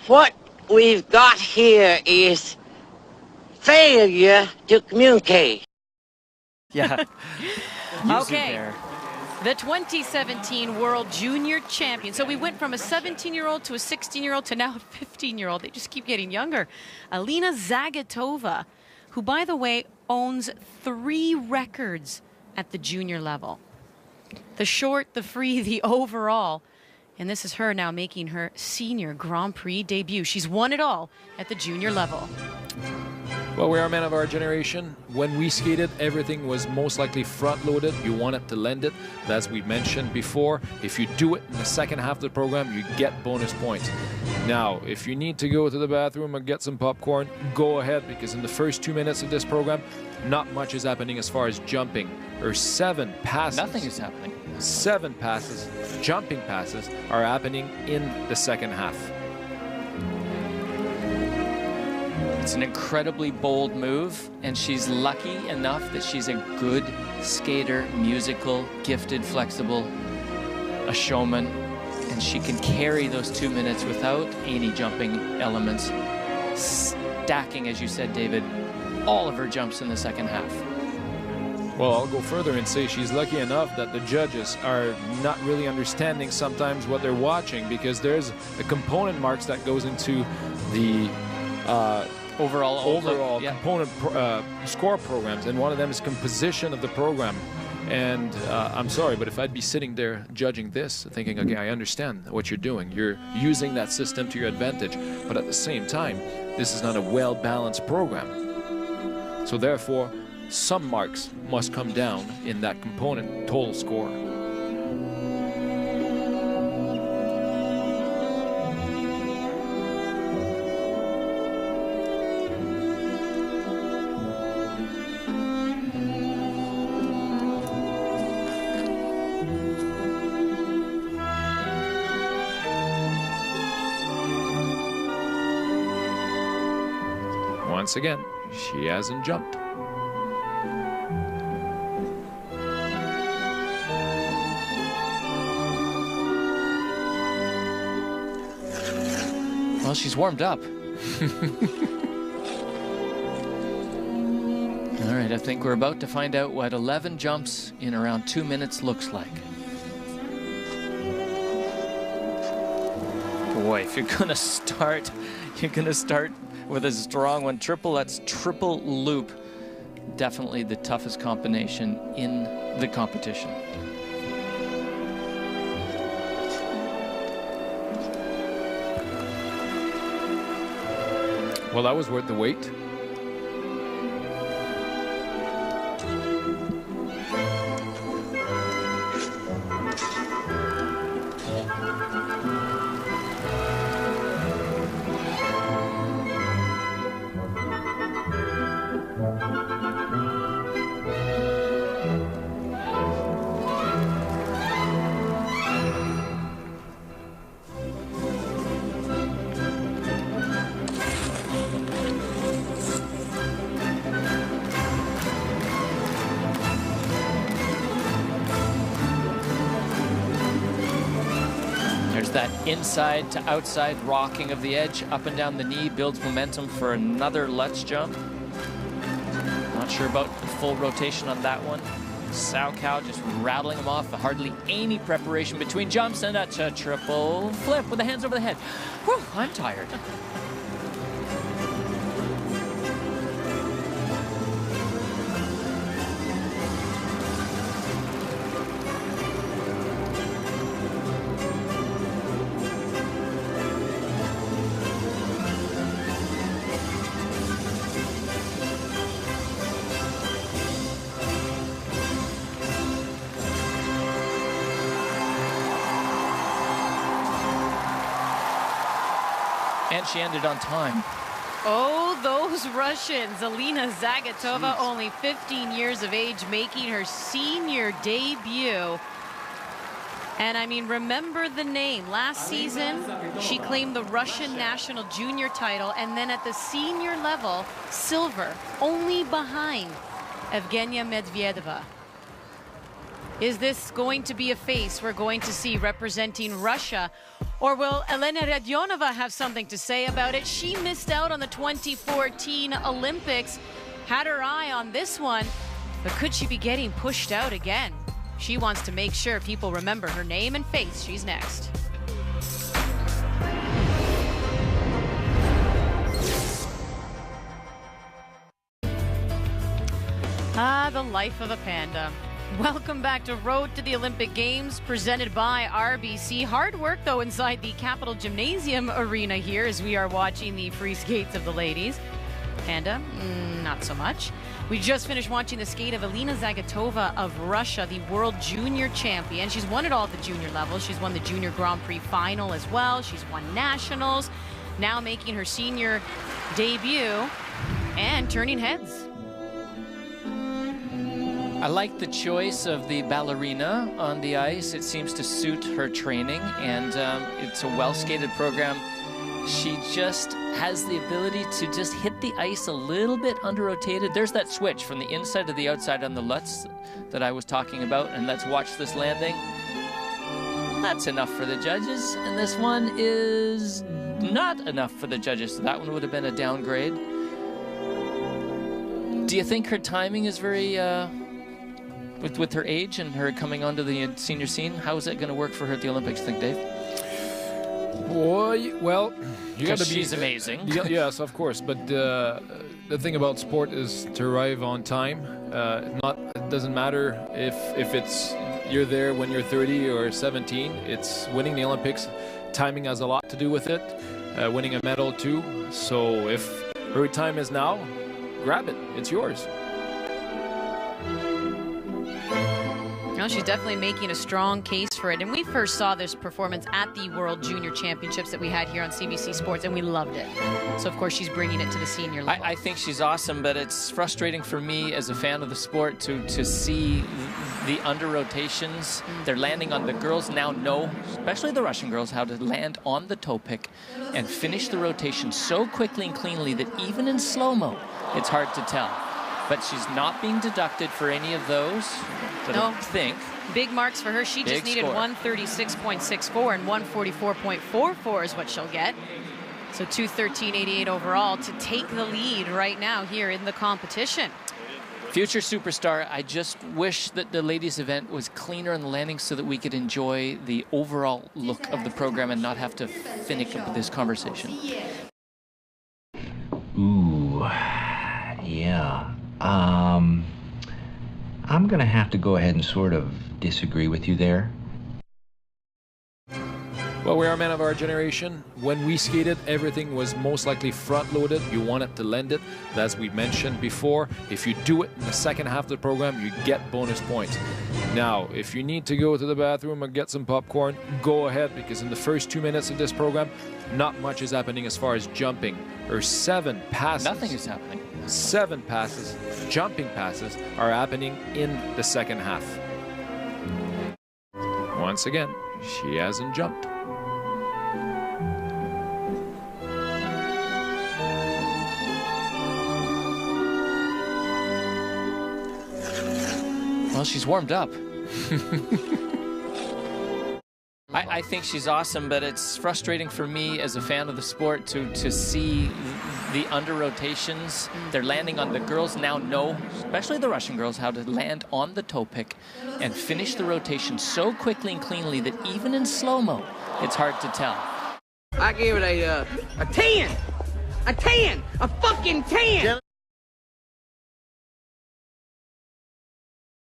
What we've got here is failure to communicate. Yeah. Okay. There. The 2017 World Junior Champion. So we went from a 17-year-old to a 16-year-old to now a 15-year-old. They just keep getting younger. Alina Zagitova, who, by the way, owns 3 records at the junior level. The short, the free, the overall. And this is her now making her senior Grand Prix debut. She's won it all at the junior level. Well, we are men of our generation. When we skated, everything was most likely front-loaded. You wanted to lend it. But as we mentioned before, if you do it in the second half of the program, you get bonus points. Now, if you need to go to the bathroom and get some popcorn, go ahead, because in the first 2 minutes of this program, not much is happening as far as jumping. Or 7 passes. Nothing is happening. 7 passes, jumping passes, are happening in the second half. It's an incredibly bold move, and she's lucky enough that she's a good skater, musical, gifted, flexible, a showman, and she can carry those 2 minutes without any jumping elements, stacking, as you said, David, all of her jumps in the second half. Well, I'll go further and say she's lucky enough that the judges are not really understanding sometimes what they're watching, because there's a component marks that goes into the overall yeah. component score programs, and one of them is composition of the program. And I'm sorry, but if I'd be sitting there judging this, thinking, okay, I understand what you're doing. You're using that system to your advantage, but at the same time, this is not a well-balanced program. So therefore, some marks must come down in that component total score. Once again, she hasn't jumped. Well, she's warmed up. All right, I think we're about to find out what 11 jumps in around 2 minutes looks like. Boy, if you're gonna start with a strong one. That's triple loop. Definitely the toughest combination in the competition. Well, that was worth the wait. That inside to outside rocking of the edge, up and down the knee, builds momentum for another Let's jump. Not sure about the full rotation on that one. Saukow just rattling them off, hardly any preparation between jumps, and that's a triple flip with the hands over the head. Whew, I'm tired. And she ended on time. Oh, those Russians. Alina Zagitova, only 15 years of age, making her senior debut. And I mean, remember the name. Last season, she claimed the Russian national junior title, and then at the senior level, silver, only behind Evgenia Medvedeva. Is this going to be a face we're going to see representing Russia? Or will Alina Zagitova have something to say about it? She missed out on the 2014 Olympics, had her eye on this one, but could she be getting pushed out again? She wants to make sure people remember her name and face. She's next. Ah, the life of a panda. Welcome back to Road to the Olympic Games, presented by RBC. Hard work, though, inside the Capitol Gymnasium arena here as we are watching the free skates of the ladies. Panda, not so much. We just finished watching the skate of Alina Zagitova of Russia, the world junior champion. She's won it all at the junior level. She's won the junior Grand Prix final as well. She's won nationals, now making her senior debut and turning heads. I like the choice of the ballerina on the ice. It seems to suit her training, and it's a well-skated program. She just has the ability to just hit the ice a little bit under-rotated. There's that switch from the inside to the outside on the Lutz that I was talking about, and let's watch this landing. That's enough for the judges, and this one is not enough for the judges, so that one would have been a downgrade. Do you think her timing is very... With her age and her coming onto the senior scene, how is it going to work for her at the Olympics, think, Dave? Boy, well, you got to be... She's amazing. Yes, of course. But the thing about sport is to arrive on time. It doesn't matter if it's you're there when you're 30 or 17. It's winning the Olympics. Timing has a lot to do with it. Winning a medal too. So if her time is now, grab it. It's yours. No, she's definitely making a strong case for it. And we first saw this performance at the World Junior Championships that we had here on CBC Sports, and we loved it. So, of course, she's bringing it to the senior level. I think she's awesome, but it's frustrating for me as a fan of the sport to see the under-rotations. They're landing on the girls now know, especially the Russian girls, how to land on the toe pick and finish the rotation so quickly and cleanly that even in slow-mo, it's hard to tell. But she's not being deducted for any of those. I don't think. Big marks for her. She just needed 136.64 and 144.44 is what she'll get. So 213.88 overall to take the lead right now here in the competition. Future superstar. I just wish that the ladies event was cleaner in the landing so that we could enjoy the overall look of the program and not have to finish up with this conversation. Ooh, yeah. I'm gonna have to go ahead and sort of disagree with you there. Well, we are men of our generation. When we skated, everything was most likely front-loaded. You wanted to lend it. As we mentioned before, if you do it in the second half of the program, you get bonus points. Now, if you need to go to the bathroom and get some popcorn, go ahead, because in the first 2 minutes of this program, not much is happening as far as jumping. Or 7 passes. Nothing is happening. 7 passes, jumping passes, are happening in the second half. Once again, she hasn't jumped. Well, she's warmed up. I think she's awesome, but it's frustrating for me as a fan of the sport to see the under-rotations. They're landing on the girls now know, especially the Russian girls, how to land on the toe pick and finish the rotation so quickly and cleanly that even in slow-mo, it's hard to tell. I give it a 10! A 10! A fucking 10!